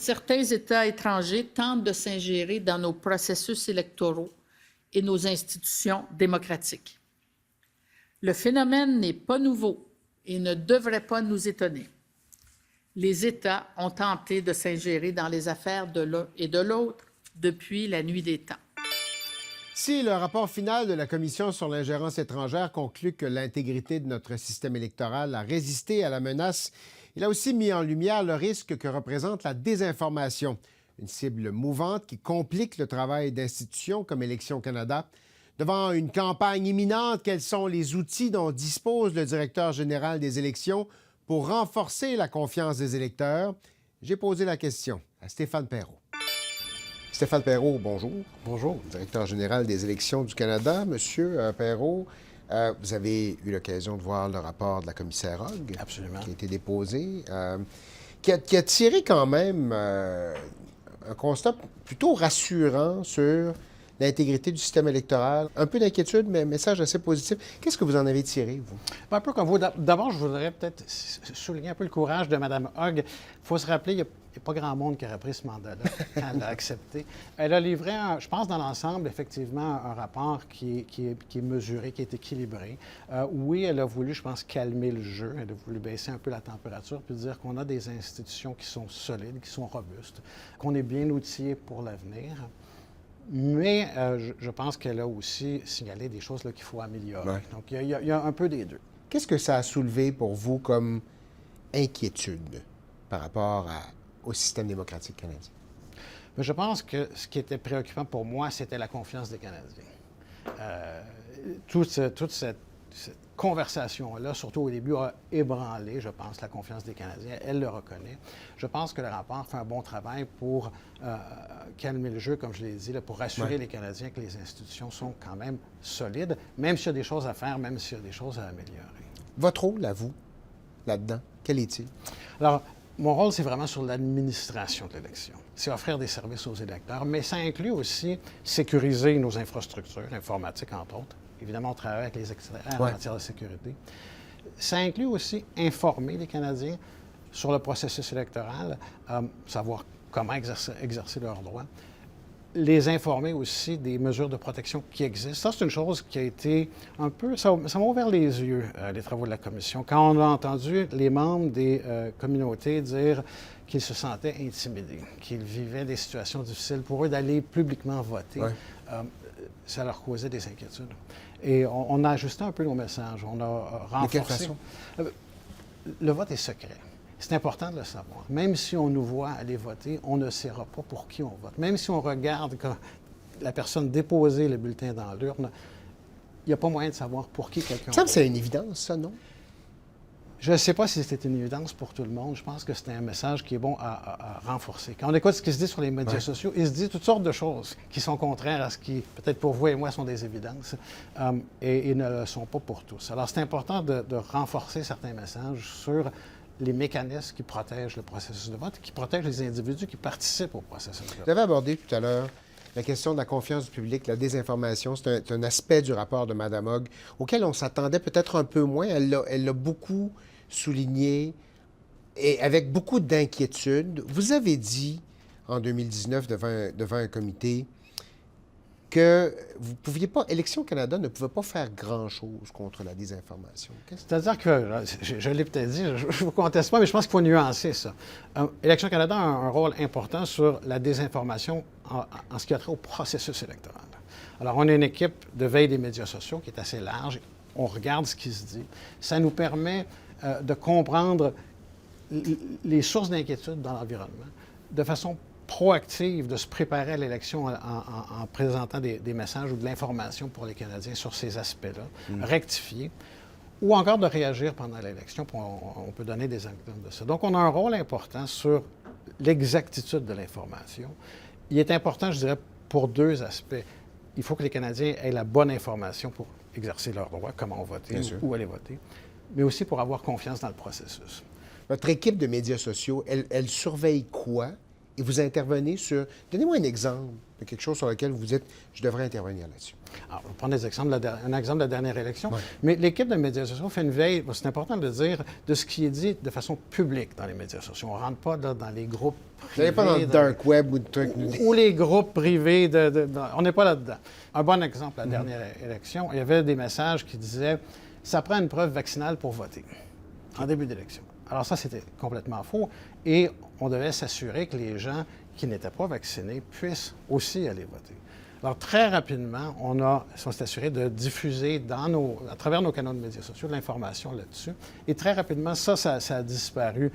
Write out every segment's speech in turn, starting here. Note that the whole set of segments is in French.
certains États étrangers tentent de s'ingérer dans nos processus électoraux et nos institutions démocratiques. Le phénomène n'est pas nouveau et ne devrait pas nous étonner. Les États ont tenté de s'ingérer dans les affaires de l'un et de l'autre depuis la nuit des temps. Si le rapport final de la Commission sur l'ingérence étrangère conclut que l'intégrité de notre système électoral a résisté à la menace, il a aussi mis en lumière le risque que représente la désinformation, une cible mouvante qui complique le travail d'institutions comme Élections Canada. Devant une campagne imminente, quels sont les outils dont dispose le directeur général des élections pour renforcer la confiance des électeurs? J'ai posé la question à Stéphane Perreault. Stéphane Perreault, bonjour. Bonjour. Directeur général des élections du Canada. Monsieur Perreault, vous avez eu l'occasion de voir le rapport de la commissaire Hogg. Absolument. Qui a été déposé, qui a tiré quand même un constat plutôt rassurant sur l'intégrité du système électoral. Un peu d'inquiétude, mais un message assez positif. Qu'est-ce que vous en avez tiré, vous? Un peu comme vous. D'abord, je voudrais peut-être souligner un peu le courage de Mme Hogg. Il faut se rappeler, il n'y a pas grand monde qui aurait pris ce mandat-là quand elle l'a accepté. Elle a livré, je pense, dans l'ensemble, effectivement, un rapport qui est mesuré, qui est équilibré. Oui, elle a voulu, je pense, calmer le jeu. Elle a voulu baisser un peu la température puis dire qu'on a des institutions qui sont solides, qui sont robustes, qu'on est bien outillés pour l'avenir. Mais je pense qu'elle a aussi signalé des choses qu'il faut améliorer. Ouais. Donc, il y a un peu des deux. Qu'est-ce que ça a soulevé pour vous comme inquiétude par rapport au système démocratique canadien? Mais je pense que ce qui était préoccupant pour moi, c'était la confiance des Canadiens. Toute cette conversation-là, surtout au début, a ébranlé, je pense, la confiance des Canadiens. Elle le reconnaît. Je pense que le rapport fait un bon travail pour calmer le jeu, comme je l'ai dit, là, pour rassurer les Canadiens que les institutions sont quand même solides, même s'il y a des choses à faire, même s'il y a des choses à améliorer. Votre rôle, à vous, là-dedans, quel est-il? Alors, mon rôle, c'est vraiment sur l'administration de l'élection. C'est offrir des services aux électeurs, mais ça inclut aussi sécuriser nos infrastructures informatiques, entre autres. Évidemment, on travaille avec les experts en matière de sécurité. Ça inclut aussi informer les Canadiens sur le processus électoral, savoir comment exercer leurs droits, les informer aussi des mesures de protection qui existent. Ça, c'est une chose qui a été un peu... Ça m'a ouvert les yeux, les travaux de la Commission. Quand on a entendu les membres des communautés dire qu'ils se sentaient intimidés, qu'ils vivaient des situations difficiles pour eux d'aller publiquement voter, ça leur causait des inquiétudes. Et on a ajusté un peu nos messages. On a renforcé... De quelle façon? Le vote est secret. C'est important de le savoir. Même si on nous voit aller voter, on ne saura pas pour qui on vote. Même si on regarde quand la personne déposer le bulletin dans l'urne, il n'y a pas moyen de savoir pour qui quelqu'un vote. Ça me semble que c'est une évidence, ça, non? Je ne sais pas si c'était une évidence pour tout le monde. Je pense que c'est un message qui est bon à renforcer. Quand on écoute ce qui se dit sur les médias sociaux, il se dit toutes sortes de choses qui sont contraires à ce qui, peut-être pour vous et moi, sont des évidences et ne le sont pas pour tous. Alors, c'est important de renforcer certains messages sur les mécanismes qui protègent le processus de vote et qui protègent les individus qui participent au processus de vote. Vous avez abordé tout à l'heure la question de la confiance du public, la désinformation. C'est un aspect du rapport de Mme Hogg auquel on s'attendait peut-être un peu moins. Elle l'a beaucoup souligné et avec beaucoup d'inquiétude. Vous avez dit en 2019 devant un comité que vous pouviez pas, Élections Canada ne pouvait pas faire grand-chose contre la désinformation. C'est-à-dire que, je l'ai peut-être dit, je ne vous conteste pas, mais je pense qu'il faut nuancer ça. Élections Canada a un rôle important sur la désinformation en ce qui a trait au processus électoral. Alors, on a une équipe de veille des médias sociaux qui est assez large. On regarde ce qui se dit. Ça nous permet de comprendre les sources d'inquiétude dans l'environnement de façon proactive, de se préparer à l'élection en présentant des messages ou de l'information pour les Canadiens sur ces aspects-là, rectifier, ou encore de réagir pendant l'élection. On peut donner des exemples de ça. Donc, on a un rôle important sur l'exactitude de l'information. Il est important, je dirais, pour deux aspects. Il faut que les Canadiens aient la bonne information pour exercer leurs droits, comment voter, où aller voter, mais aussi pour avoir confiance dans le processus. Votre équipe de médias sociaux, elle surveille quoi et vous intervenez sur... Donnez-moi un exemple de quelque chose sur lequel vous dites « je devrais intervenir là-dessus ». Alors, on va prendre un exemple de la dernière élection. Ouais. Mais l'équipe de médias sociaux fait une veille, c'est important de le dire, de ce qui est dit de façon publique dans les médias sociaux. On ne rentre pas là, dans les groupes Vous privés. n'allez pas dans le dark web ou de trucs... Ou les groupes privés. On n'est pas là-dedans. Un bon exemple, la dernière élection, il y avait des messages qui disaient « ça prend une preuve vaccinale pour voter » en début d'élection. Alors ça, c'était complètement faux. Et on devait s'assurer que les gens qui n'étaient pas vaccinés puissent aussi aller voter. Alors, très rapidement, on s'est assuré de diffuser à travers nos canaux de médias sociaux de l'information là-dessus. Et très rapidement, ça a disparu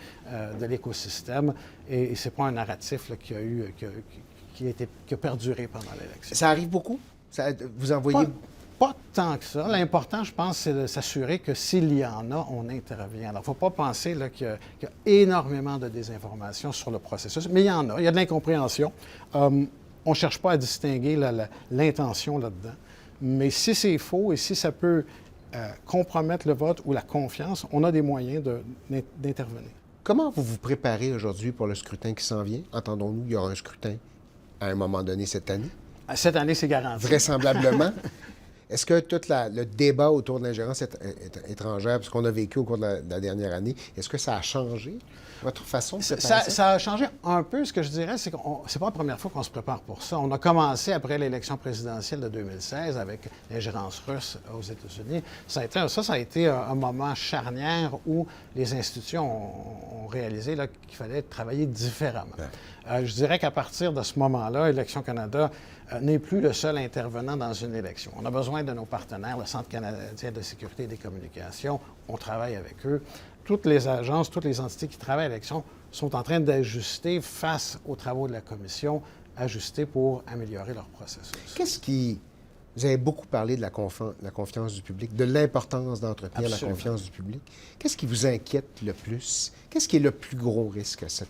de l'écosystème. Et ce n'est pas un narratif là, qui a perduré pendant l'élection. Ça arrive beaucoup? Vous envoyez... Pas tant que ça. L'important, je pense, c'est de s'assurer que s'il y en a, on intervient. Alors, il ne faut pas penser là, qu'il y a énormément de désinformation sur le processus, mais il y en a. Il y a de l'incompréhension. On ne cherche pas à distinguer l'intention là-dedans. Mais si c'est faux et si ça peut compromettre le vote ou la confiance, on a des moyens d'intervenir. Comment vous vous préparez aujourd'hui pour le scrutin qui s'en vient? Entendons-nous, il y aura un scrutin à un moment donné cette année? Cette année, c'est garanti. Vraisemblablement. Est-ce que tout le débat autour de l'ingérence étrangère, ce qu'on a vécu au cours de la dernière année, est-ce que ça a changé votre façon de préparer ça? Ça a changé un peu. Ce que je dirais, c'est que c'est pas la première fois qu'on se prépare pour ça. On a commencé après l'élection présidentielle de 2016 avec l'ingérence russe aux États-Unis. Ça a été un moment charnière où les institutions ont réalisé qu'il fallait travailler différemment. Ouais. Je dirais qu'à partir de ce moment-là, Élections Canada n'est plus le seul intervenant dans une élection. On a besoin de nos partenaires, le Centre canadien de sécurité et des communications. On travaille avec eux. Toutes les agences, toutes les entités qui travaillent à l'élection sont en train d'ajuster face aux travaux de la Commission, ajuster pour améliorer leur processus. Vous avez beaucoup parlé de la confiance du public, de l'importance d'entretenir la confiance du public. Qu'est-ce qui vous inquiète le plus? Qu'est-ce qui est le plus gros risque à cette...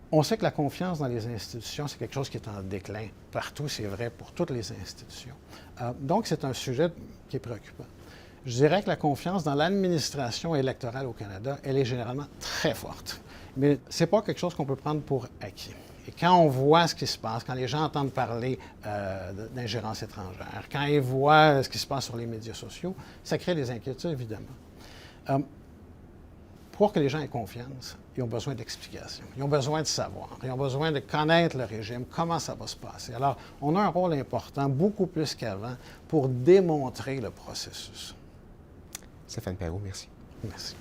On sait que la confiance dans les institutions, c'est quelque chose qui est en déclin. Partout, c'est vrai pour toutes les institutions. Donc, c'est un sujet qui est préoccupant. Je dirais que la confiance dans l'administration électorale au Canada, elle est généralement très forte. Mais ce n'est pas quelque chose qu'on peut prendre pour acquis. Et quand on voit ce qui se passe, quand les gens entendent parler d'ingérence étrangère, quand ils voient ce qui se passe sur les médias sociaux, ça crée des inquiétudes, évidemment. Pour que les gens aient confiance, ils ont besoin d'explications, ils ont besoin de savoir, ils ont besoin de connaître le régime, comment ça va se passer. Alors, on a un rôle important, beaucoup plus qu'avant, pour démontrer le processus. Stéphane Perreault, merci. Merci.